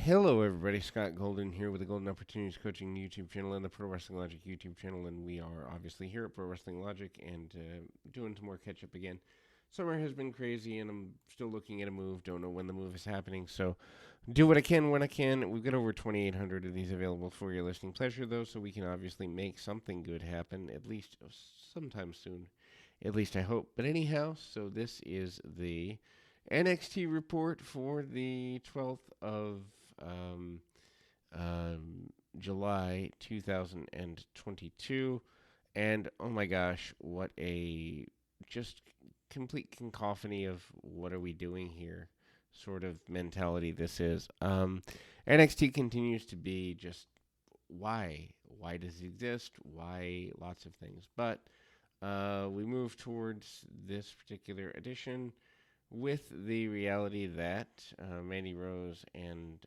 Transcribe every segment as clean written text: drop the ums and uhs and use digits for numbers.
Hello, everybody. Scott Golden here with the Golden Opportunities Coaching YouTube channel and the Pro Wrestling Logic YouTube channel, and we are obviously here at Pro Wrestling Logic and doing some more catch up again. Summer has been crazy, and I'm still looking at a move. Don't know when the move is happening, so do what I can when I can. We've got over 2,800 of these available for your listening pleasure, though, so we can obviously make something good happen at least sometime soon. At least I hope. But anyhow, so this is the NXT report for the 12th of um, July 2022. And oh my gosh, what a just complete cacophony of what are we doing here sort of mentality this is. NXT continues to be just why? Why does it exist? Why lots of things? But we move towards this particular edition with the reality that Mandy Rose and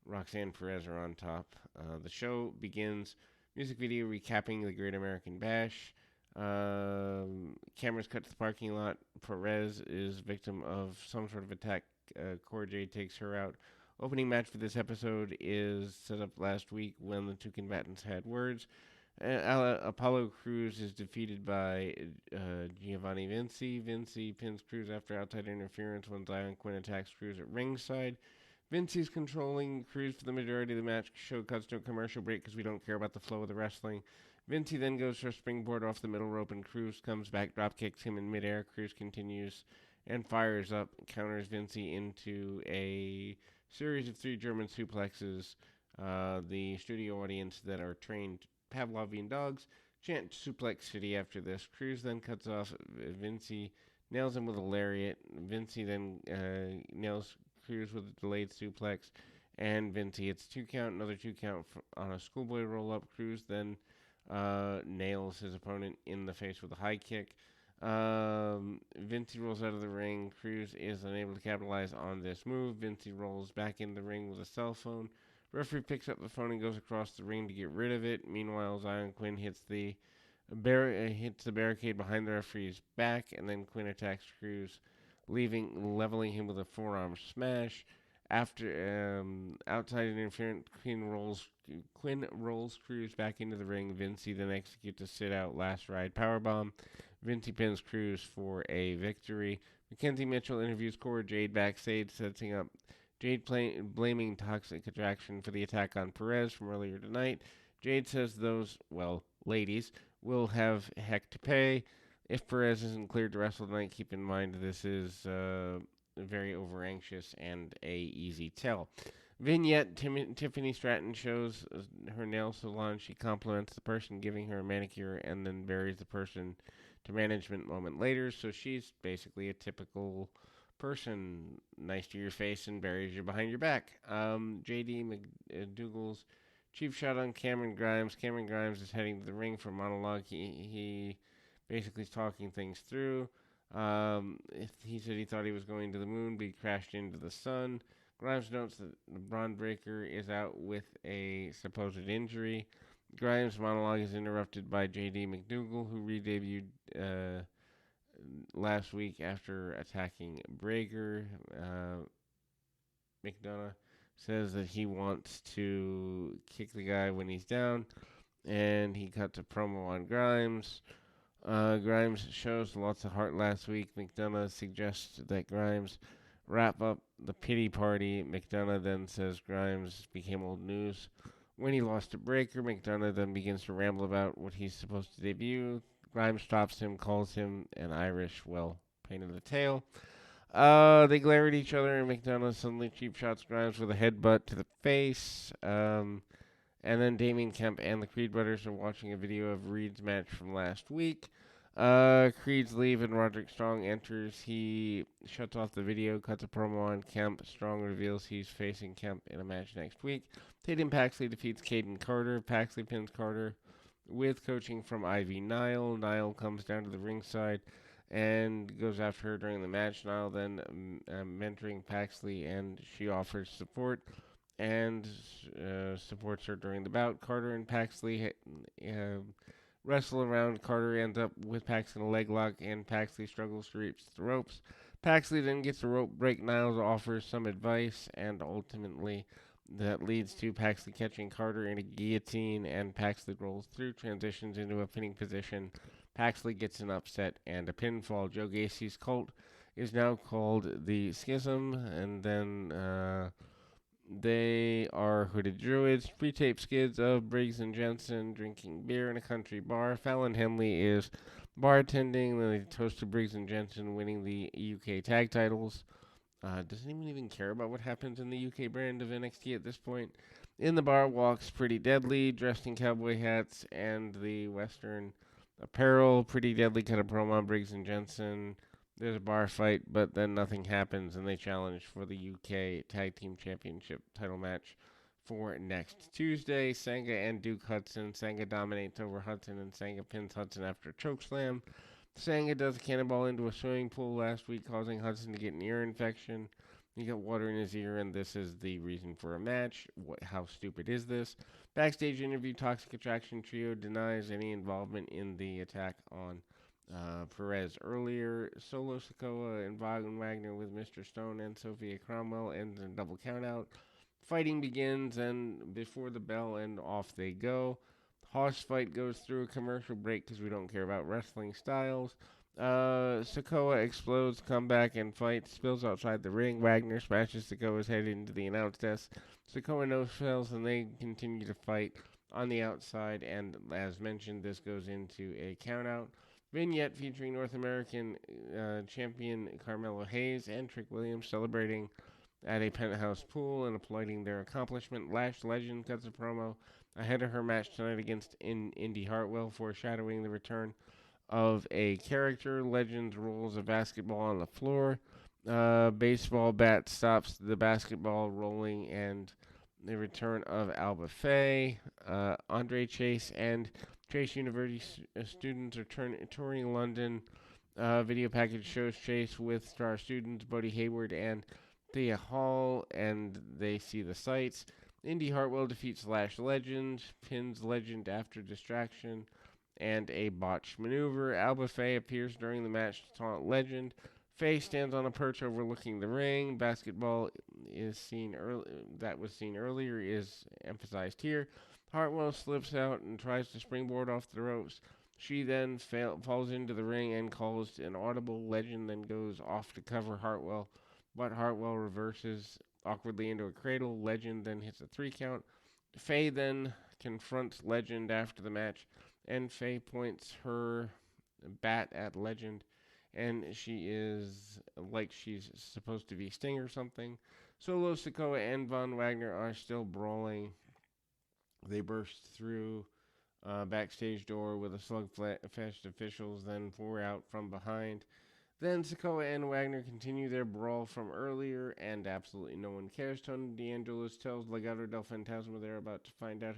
Roxanne Perez are on top. The show begins. Music video recapping the Great American Bash. Cameras cut to the parking lot. Perez is victim of some sort of attack. Cora Jade takes her out. Opening match for this episode is set up last week when the two combatants had words. Apollo Crews is defeated by Giovanni Vinci. Vinci pins Crews after outside interference when Zion Quinn attacks Crews at ringside. Vinci's controlling Crews for the majority of the match. Show cuts to a commercial break because we don't care about the flow of the wrestling. Vinci then goes for a springboard off the middle rope, and Crews comes back, drop kicks him in midair. Crews continues and fires up, counters Vinci into a series of 3 German suplexes. The studio audience that are trained Pavlovian dogs chant Suplex City after this. Crews then cuts off Vinci, nails him with a lariat. Vinci then nails Crews with a delayed suplex, and Vinci hits 2 count, another 2 count on a schoolboy roll up. Crews then nails his opponent in the face with a high kick. Vinci rolls out of the ring. Crews is unable to capitalize on this move. Vinci rolls back in the ring with a cell phone. Referee picks up the phone and goes across the ring to get rid of it. Meanwhile, Zion Quinn hits the barricade behind the referee's back, and then Quinn attacks Crews, leveling him with a forearm smash. After outside interference, Quinn rolls Crews back into the ring. Vinci then executes a sit-out last ride powerbomb. Vinci pins Crews for a victory. Mackenzie Mitchell interviews Cora Jade backstage, setting up Jade blaming Toxic Attraction for the attack on Perez from earlier tonight. Jade says those, ladies, will have heck to pay. If Perez isn't cleared to wrestle tonight, keep in mind this is very over-anxious and a easy tell. Vignette, Tiffany Stratton shows her nail salon. She compliments the person giving her a manicure and then buries the person to management a moment later. So she's basically a typical person, nice to your face and buries you behind your back. J.D. McDougal's cheap shot on Cameron Grimes. Cameron Grimes is heading to the ring for a monologue. He basically is talking things through. He said he thought he was going to the moon, but he crashed into the sun. Grimes notes that Braun Breaker is out with a supposed injury. Grimes' monologue is interrupted by J.D. McDougal, who re-debuted last week after attacking Breaker. McDonough says that he wants to kick the guy when he's down, and he cuts a promo on Grimes. Grimes shows lots of heart last week. McDonough suggests that Grimes wrap up the pity party. McDonough then says Grimes became old news when he lost to Breaker. McDonough then begins to ramble about what he's supposed to debut. Grimes stops him, calls him an Irish, pain in the tail. They glare at each other, and McDonough suddenly cheap shots Grimes with a headbutt to the face. And then Damien Kemp and the Creed brothers are watching a video of Reed's match from last week. Creed's leave and Roderick Strong enters. He shuts off the video, cuts a promo on Kemp. Strong reveals he's facing Kemp in a match next week. Tatum Paxley defeats Caden Carter. Paxley pins Carter with coaching from Ivy Nile. Nile comes down to the ringside and goes after her during the match. Nile then mentoring Paxley, and she offers support and supports her during the bout. Carter and Paxley wrestle around. Carter ends up with Paxley in a leg lock, and Paxley struggles to reach the ropes. Paxley then gets a rope break. Niles offers some advice, and ultimately that leads to Paxley catching Carter in a guillotine, and Paxley rolls through, transitions into a pinning position. Paxley gets an upset and a pinfall. Joe Gacy's cult is now called the Schism, and then they are hooded druids. Pre-tape skids of Briggs and Jensen drinking beer in a country bar. Fallon Henley is bartending. Then they toast to Briggs and Jensen winning the UK tag titles. Doesn't even care about what happens in the UK brand of NXT at this point. In the bar walks Pretty Deadly, dressed in cowboy hats and the Western apparel. Pretty Deadly cut a promo on Briggs and Jensen. There's a bar fight, but then nothing happens, and they challenge for the UK Tag Team Championship title match for next Tuesday. Sanga and Duke Hudson. Sanga dominates over Hudson, and Sanga pins Hudson after a chokeslam. Sanga does a cannonball into a swimming pool last week, causing Hudson to get an ear infection. He got water in his ear, and this is the reason for a match. How stupid is this? Backstage interview, Toxic Attraction Trio denies any involvement in the attack on Perez earlier. Solo Sikoa and Von Wagner with Mr. Stone and Sophia Cromwell ends in double countout. Fighting begins, and before the bell, and off they go. Hoss fight goes through a commercial break because we don't care about wrestling styles. Sikoa explodes, comeback, and fight. Spills outside the ring. Wagner smashes Sikoa's head into the announce desk. Sikoa no sells, and they continue to fight on the outside. And as mentioned, this goes into a countout. Vignette featuring North American champion Carmelo Hayes and Trick Williams celebrating at a penthouse pool and applauding their accomplishment. Lash Legend cuts a promo ahead of her match tonight against Indy Hartwell, foreshadowing the return of a character. Legend rolls a basketball on the floor. Baseball bat stops the basketball rolling, and the return of Alba Faye. Andre Chase and Chase University students are touring London. Video package shows Chase with star students Buddy Hayward and Thea Hall, and they see the sights. Indy Hartwell defeats Lash Legend, pins Legend after distraction and a botched maneuver. Alba Faye appears during the match to taunt Legend. Faye stands on a perch overlooking the ring. Basketball is seen that was seen earlier is emphasized here. Hartwell slips out and tries to springboard off the ropes. She then falls into the ring and calls an audible. Legend then goes off to cover Hartwell, but Hartwell reverses awkwardly into a cradle. Legend then hits a 3 count. Faye then confronts Legend after the match, and Faye points her bat at Legend, and she is like she's supposed to be Sting or something. Solo Sikoa and Von Wagner are still brawling. They burst through backstage door with a slugfest officials, then pour out from behind. Then Sikoa and Wagner continue their brawl from earlier, and absolutely no one cares. Tony D'Angelis tells Legado del Fantasma they're about to find out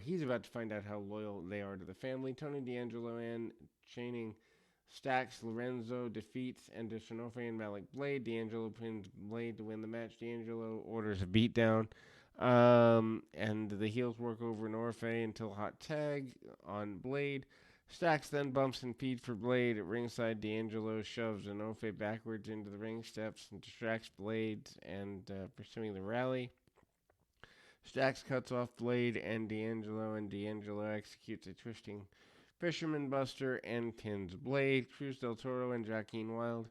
he's about to find out how loyal they are to the family. Tony D'Angelo and Channing Stacks Lorenzo defeats Anderson and Malik Blade. D'Angelo pins Blade to win the match. D'Angelo orders a beatdown. And the heels work over Norfe until hot tag on Blade. Stacks then bumps and feed for Blade at ringside. D'Angelo shoves Inoue backwards into the ring steps and distracts Blade and pursuing the rally. Stacks cuts off Blade and D'Angelo executes a twisting Fisherman Buster and pins Blade. Cruz del Toro and Joaquin Wilde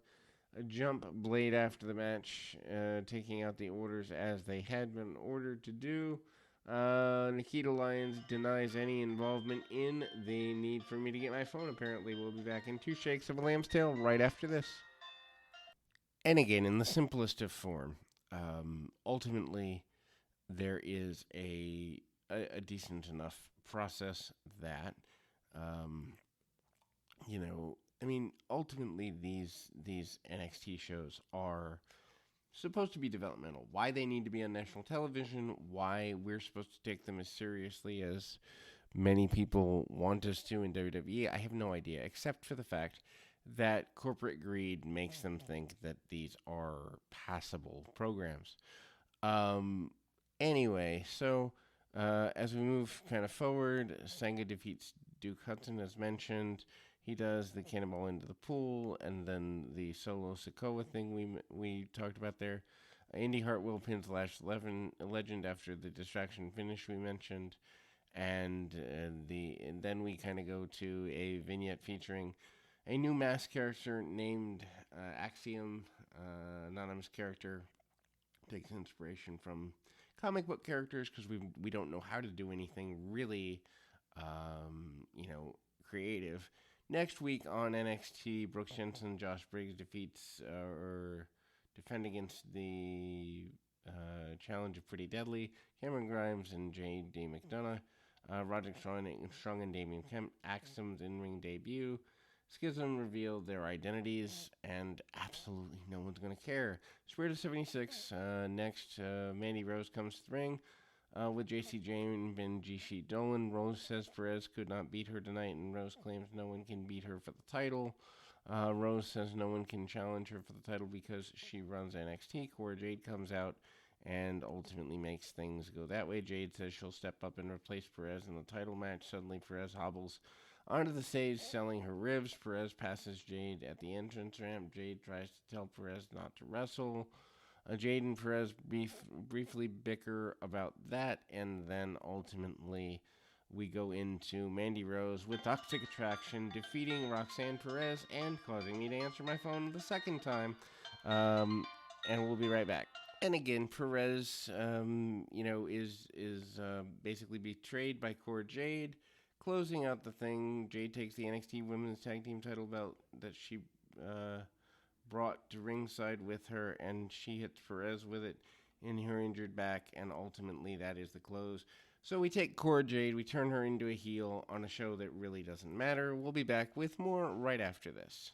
jump Blade after the match, taking out the orders as they had been ordered to do. Nikita Lyons denies any involvement in the need for me to get my phone. Apparently, we'll be back in 2 shakes of a lamb's tail right after this. And again, in the simplest of form, ultimately, there is a decent enough process that, ultimately these NXT shows are supposed to be developmental. Why they need to be on national television, why we're supposed to take them as seriously as many people want us to in WWE, I have no idea, except for the fact that corporate greed makes them think that these are passable programs. Anyway, so as we move kind of forward, Sanga defeats Duke Hudson, as mentioned. He does the cannonball into the pool, and then the solo Sokoa thing we talked about there. Indy Hartwell pins Legend after the distraction finish we mentioned, and then we kind of go to a vignette featuring a new mask character named Axiom, anonymous character. Takes inspiration from comic book characters because we don't know how to do anything really, creative. Next week on NXT, Brooks Jensen, Josh Briggs defeats or defend against the challenge of Pretty Deadly, Cameron Grimes and J.D. McDonough. Roderick Strong and Damian Kemp, Axum's in-ring debut. Schism revealed their identities, and absolutely no one's going to care. Spirit of 76, next, Mandy Rose comes to the ring with JC Jane and G. Dolan. Rose says Perez could not beat her tonight, and Rose claims no one can beat her for the title. Rose says no one can challenge her for the title because she runs NXT. Cora Jade comes out and ultimately makes things go that way. Jade says she'll step up and replace Perez in the title match. Suddenly, Perez hobbles onto the stage selling her ribs. Perez passes Jade at the entrance ramp. Jade tries to tell Perez not to wrestle. Jade and Perez briefly bicker about that, and then ultimately we go into Mandy Rose with Toxic Attraction defeating Roxanne Perez and causing me to answer my phone the second time. And we'll be right back. And again, Perez, is basically betrayed by Cora Jade. Closing out the thing, Jade takes the NXT Women's Tag Team title belt that she brought to ringside with her, and she hits Perez with it in her injured back, and ultimately that is the close. So we take Cora Jade, we turn her into a heel on a show that really doesn't matter. We'll be back with more right after this.